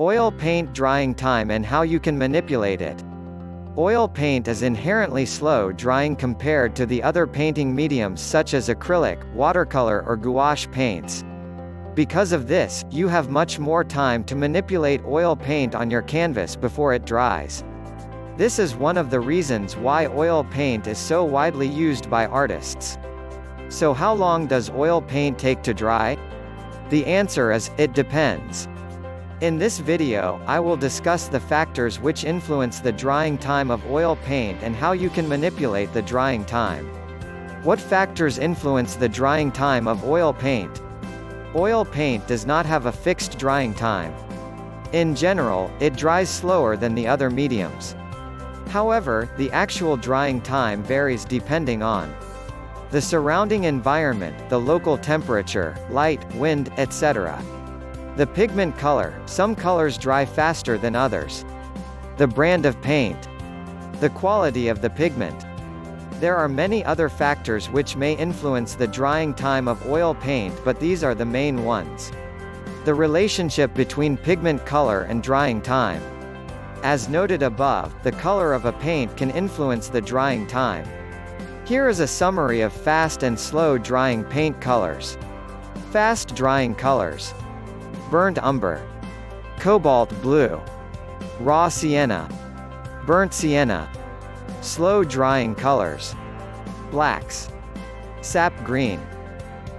Oil paint drying time and how you can manipulate it. Oil paint is inherently slow drying compared to the other painting mediums such as acrylic, watercolor or gouache paints. Because of this, you have much more time to manipulate oil paint on your canvas before it dries. This is one of the reasons why oil paint is so widely used by artists. So how long does oil paint take to dry? The answer is, it depends. In this video, I will discuss the factors which influence the drying time of oil paint and how you can manipulate the drying time. What factors influence the drying time of oil paint? Oil paint does not have a fixed drying time. In general, it dries slower than the other mediums. However, the actual drying time varies depending on the surrounding environment, the local temperature, light, wind, etc. The pigment color, some colors dry faster than others. The brand of paint. The quality of the pigment. There are many other factors which may influence the drying time of oil paint, but these are the main ones. The relationship between pigment color and drying time. As noted above, the color of a paint can influence the drying time. Here is a summary of fast and slow drying paint colors. Fast drying colors. Burnt umber. Cobalt blue. Raw sienna. Burnt sienna. Slow drying colors. Blacks. Sap green.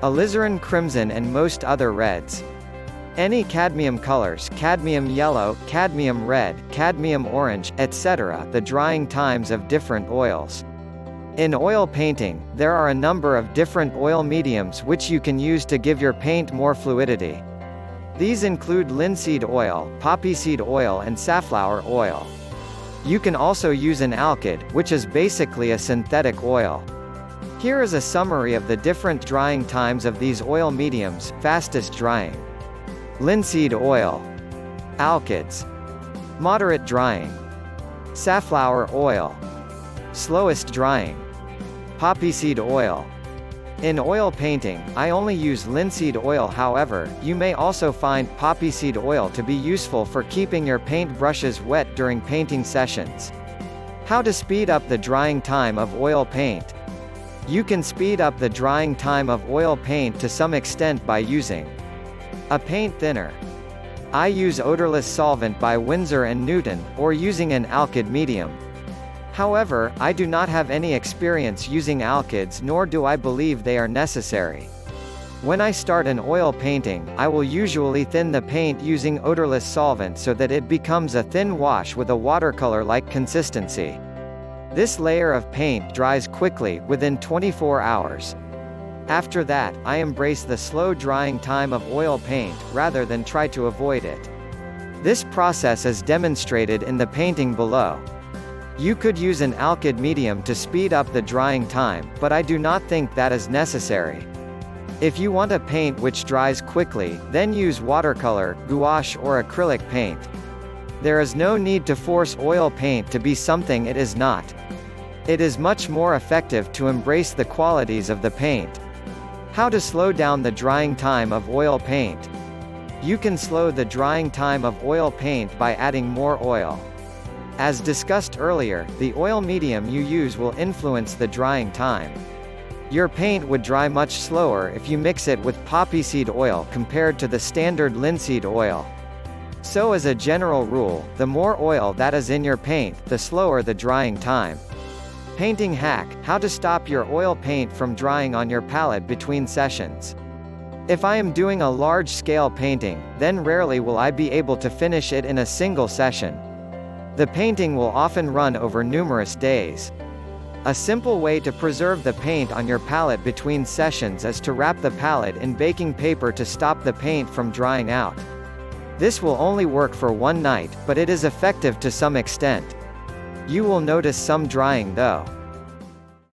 Alizarin crimson and most other reds. Any cadmium colors, cadmium yellow, cadmium red, cadmium orange, etc. The drying times of different oils. In oil painting, there are a number of different oil mediums which you can use to give your paint more fluidity. These include linseed oil, poppy seed oil and safflower oil. You can also use an alkyd, which is basically a synthetic oil. Here is a summary of the different drying times of these oil mediums. Fastest drying. Linseed oil. Alkyds. Moderate drying. Safflower oil. Slowest drying. Poppy seed oil. In oil painting, I only use linseed oil. However, you may also find poppy seed oil to be useful for keeping your paint brushes wet during painting sessions. How to speed up the drying time of oil paint. You can speed up the drying time of oil paint to some extent by using a paint thinner. I use odorless solvent by Winsor & Newton, or using an alkyd medium. However, I do not have any experience using alkyds, nor do I believe they are necessary. When I start an oil painting, I will usually thin the paint using odorless solvent so that it becomes a thin wash with a watercolor-like consistency. This layer of paint dries quickly, within 24 hours. After that, I embrace the slow drying time of oil paint, rather than try to avoid it. This process is demonstrated in the painting below. You could use an alkyd medium to speed up the drying time, but I do not think that is necessary. If you want a paint which dries quickly, then use watercolor, gouache or acrylic paint. There is no need to force oil paint to be something it is not. It is much more effective to embrace the qualities of the paint. How to slow down the drying time of oil paint. You can slow the drying time of oil paint by adding more oil. As discussed earlier, the oil medium you use will influence the drying time. Your paint would dry much slower if you mix it with poppy seed oil compared to the standard linseed oil. So as a general rule, the more oil that is in your paint, the slower the drying time. Painting hack: how to stop your oil paint from drying on your palette between sessions. If I am doing a large-scale painting, then rarely will I be able to finish it in a single session. The painting will often run over numerous days. A simple way to preserve the paint on your palette between sessions is to wrap the palette in baking paper to stop the paint from drying out. This will only work for one night, but it is effective to some extent. You will notice some drying though.